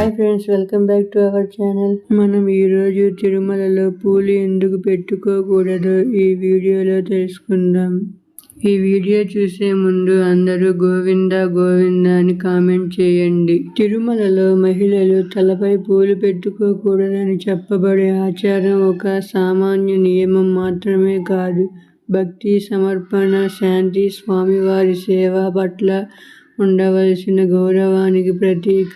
Hi friends, welcome back to our channel. మనం ఈరోజు తిరుమలలో పూలు ఎందుకు పెట్టుకోకూడదో ఈ వీడియోలో తెలుసుకుందాం. ఈ వీడియో చూసే ముందు అందరూ గోవింద గోవింద అని కామెంట్ చేయండి. తిరుమలలో మహిళలు తలపై పూలు పెట్టుకోకూడదని చెప్పబడే ఆచారం ఒక సామాన్య నియమం మాత్రమే కాదు, భక్తి, సమర్పణ, శాంతి, స్వామివారి సేవ పట్ల ఉండవలసిన గౌరవానికి ప్రతీక.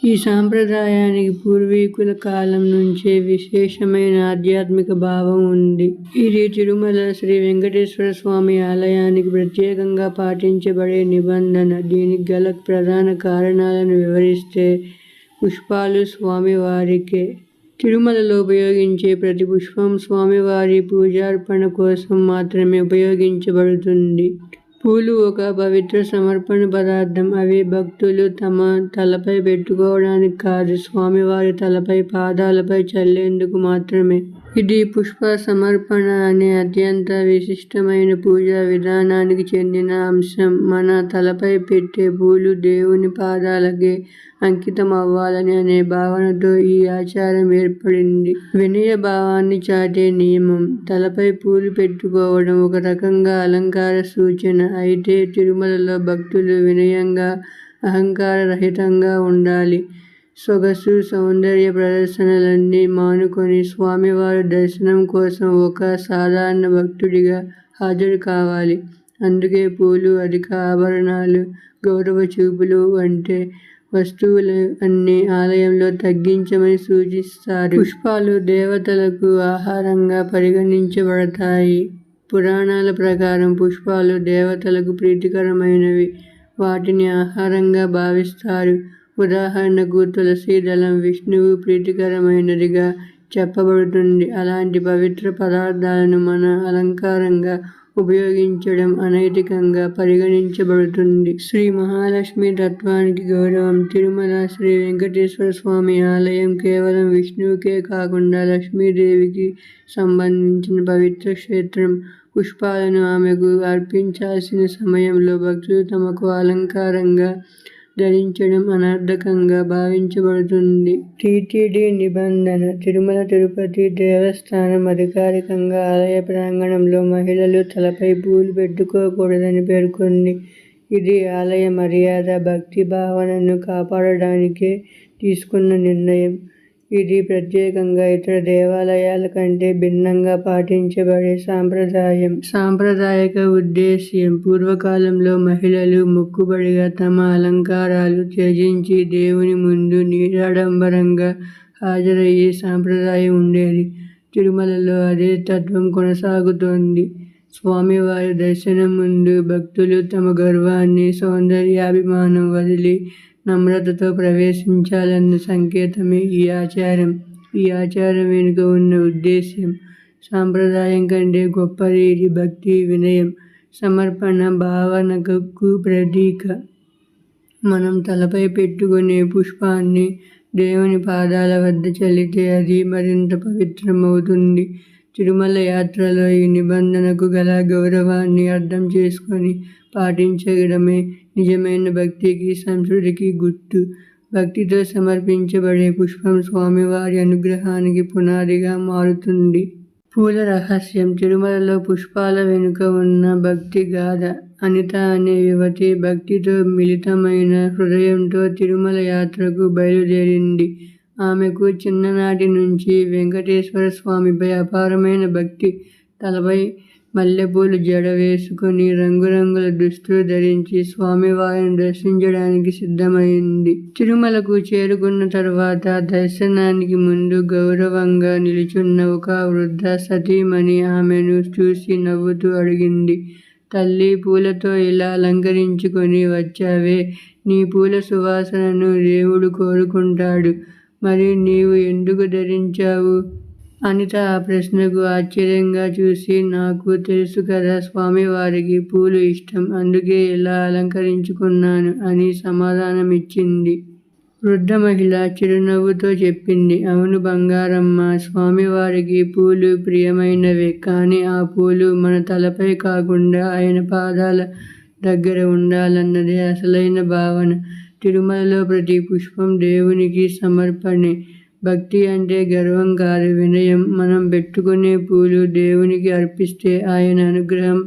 ఈ సాంప్రదాయానికి పూర్వీకుల కాలం నుంచే విశేషమైన ఆధ్యాత్మిక భావం ఉంది. ఇది తిరుమల శ్రీ వెంకటేశ్వర స్వామి ఆలయానికి ప్రత్యేకంగా పాటించబడే నిబంధన. దీనికి గల ప్రధాన కారణాలను వివరిస్తే, పుష్పాలు స్వామివారికే. తిరుమలలో ఉపయోగించే ప్రతి పుష్పం స్వామివారి పూజార్పణ కోసం మాత్రమే ఉపయోగించబడుతుంది. పూలు ఒక పవిత్ర సమర్పణ పదార్థం. అవి భక్తులు తమ తలపై పెట్టుకోవడానికి కాదు, స్వామివారి తలపై, పాదాలపై చల్లేందుకు మాత్రమే. ఇది పుష్ప సమర్పణ అనే అత్యంత విశిష్టమైన పూజా విధానానికి చెందిన అంశం. మన తలపై పెట్టే పూలు దేవుని పాదాలకే అంకితం అవ్వాలని అనే భావనతో ఈ ఆచారం ఏర్పడింది. వినయ భావాన్ని చాటే నియమం. తలపై పూలు పెట్టుకోవడం ఒక రకంగా అలంకార సూచన. అయితే తిరుమలలో భక్తులు వినయంగా, అహంకార రహితంగా ఉండాలి. సొగసు, సౌందర్య ప్రదర్శనలన్నీ మానుకొని స్వామివారి దర్శనం కోసం ఒక సాధారణ భక్తుడిగా హాజరు కావాలి. అందుకే పూలు, అధిక ఆభరణాలు, గౌరవ చూపులు వంటి వస్తువులు అన్ని ఆలయంలో తగ్గించమని సూచిస్తారు. పుష్పాలు దేవతలకు ఆహారంగా పరిగణించబడతాయి. పురాణాల ప్రకారం పుష్పాలు దేవతలకు ప్రీతికరమైనవి. వాటిని ఆహారంగా భావిస్తారు. ఉదాహరణకు తులసి దళం విష్ణువు ప్రీతికరమైనదిగా చెప్పబడుతుంది. అలాంటి పవిత్ర పదార్థాలను మన అలంకారంగా ఉపయోగించడం అనైతికంగా పరిగణించబడుతుంది. శ్రీ మహాలక్ష్మి తత్వానికి గౌరవం. తిరుమల శ్రీ వెంకటేశ్వర స్వామి ఆలయం కేవలం విష్ణువుకే కాకుండా లక్ష్మీదేవికి సంబంధించిన పవిత్ర క్షేత్రం. పుష్పాలను ఆమెకు అర్పించాల్సిన సమయంలో భక్తులు తమకు అలంకారంగా ధరించడం అనర్థకంగా భావించబడుతుంది. టీటీడీ నిబంధన. తిరుమల తిరుపతి దేవస్థానం అధికారికంగా ఆలయ ప్రాంగణంలో మహిళలు తలపై పూలు పెట్టుకోకూడదని పేర్కొంది. ఇది ఆలయ మర్యాద, భక్తి భావనను కాపాడడానికే తీసుకున్న నిర్ణయం. ఇది ప్రత్యేకంగా ఇతర దేవాలయాల కంటే భిన్నంగా పాటించబడే సాంప్రదాయం. సాంప్రదాయక ఉద్దేశ్యం. పూర్వకాలంలో మహిళలు మొక్కుబడిగా తమ అలంకారాలు త్యజించి దేవుని ముందు నిరాడంబరంగా హాజరయ్యే సాంప్రదాయం ఉండేది. తిరుమలలో అదే తత్వం కొనసాగుతోంది. స్వామివారి దర్శనం ముందు భక్తులు తమ గర్వాన్ని, సౌందర్యాభిమానం వదిలి నమ్రతతో ప్రవేశించాలన్న సంకేతమే ఈ ఆచారం. ఈ ఆచారం వెనుక ఉన్న ఉద్దేశ్యం సాంప్రదాయం కంటే గొప్పది. ఇది భక్తి, వినయం, సమర్పణ భావనకు ప్రతీక. మనం తలపై పెట్టుకునే పుష్పాన్ని దేవుని పాదాల వద్ద చల్లితే అది మరింత పవిత్రమవుతుంది. తిరుమల యాత్రలో ఈ నిబంధనకు గల గౌరవాన్ని అర్థం చేసుకొని పాటించడమే నిజమైన భక్తికి, సంస్కృతికి గుర్తు. భక్తితో సమర్పించబడే పుష్పం స్వామివారి అనుగ్రహానికి పునాదిగా మారుతుంది. పూల రహస్యం. తిరుమలలో పుష్పాల వెనుక ఉన్న భక్తి గాథ. అనిత అనే యువతి భక్తితో మిళితమైన హృదయంతో తిరుమల యాత్రకు బయలుదేరింది. ఆమెకు చిన్ననాటి నుంచి వెంకటేశ్వర స్వామిపై అపారమైన భక్తి. తలపై మల్లెపూలు జడ వేసుకొని రంగురంగుల దుస్తులు ధరించి స్వామివారిని దర్శించడానికి సిద్ధమైంది. తిరుమలకు చేరుకున్న తర్వాత దర్శనానికి ముందు గౌరవంగా నిలుచున్న ఒక వృద్ధ సతీమణి ఆమెను చూసి నవ్వుతూ అడిగింది, తల్లి, పూలతో ఇలా అలంకరించుకొని వచ్చావే, నీ పూల సువాసనను దేవుడు కోరుకుంటాడు. మరి నీవు ఎందుకు ధరించావు? అనిత ఆ ప్రశ్నకు ఆశ్చర్యంగా చూసి, నాకు తెలుసు కదా, స్వామివారికి పూలు ఇష్టం, అందుకే ఇలా అలంకరించుకున్నాను అని సమాధానమిచ్చింది. వృద్ధ మహిళ చిరునవ్వుతో చెప్పింది, అవును బంగారమ్మ, స్వామివారికి పూలు ప్రియమైనవే. కానీ ఆ పూలు మన తలపై కాకుండా ఆయన పాదాల దగ్గర ఉండాలన్నదే అసలైన భావన. తిరుమలలో ప్రతి పుష్పం దేవునికి సమర్పణే. భక్తి అంటే గర్వం కాదు, వినయం. మనం పెట్టుకునే పూలు దేవునికి అర్పిస్తే ఆయన అనుగ్రహం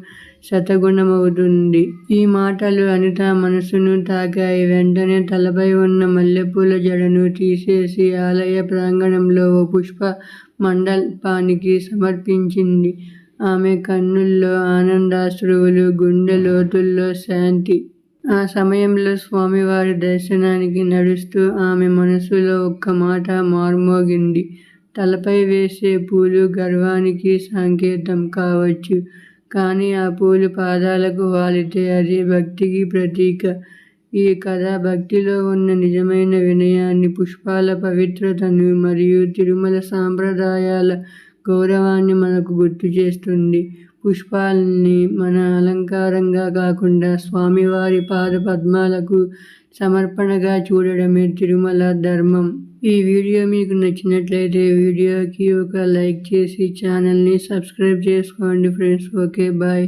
శతగుణమవుతుంది. ఈ మాటలు అనిత మనసును తాకాయి. వెంటనే తలపై ఉన్న మల్లెపూల జడను తీసేసి ఆలయ ప్రాంగణంలో ఓ పుష్ప మండపానికి సమర్పించింది. ఆమె కన్నుల్లో ఆనందాశ్రువులు, గుండె లోతుల్లో శాంతి. ఆ సమయంలో స్వామివారి దర్శనానికి నడుస్తూ ఆమె మనసులో ఒక్క మాట మార్మోగింది. తలపై వేసే పూలు గర్వానికి సంకేతం కావచ్చు, కానీ ఆ పూలు పాదాలకు వాలితే అది భక్తికి ప్రతీక. ఈ కథ భక్తిలో ఉన్న నిజమైన వినయాన్ని, పుష్పాల పవిత్రతను మరియు తిరుమల సాంప్రదాయాల గౌరవాన్ని మనకు గుర్తు చేస్తుంది. పుష్పాల్ని మన అలంకారంగా కాకుండా స్వామివారి పాద పద్మాలకు సమర్పణగా చూడడమే తిరుమల ధర్మం. ఈ వీడియో మీకు నచ్చినట్లయితే వీడియోకి ఒక లైక్ చేసి ఛానల్ని సబ్స్క్రైబ్ చేసుకోండి ఫ్రెండ్స్. Okay, bye.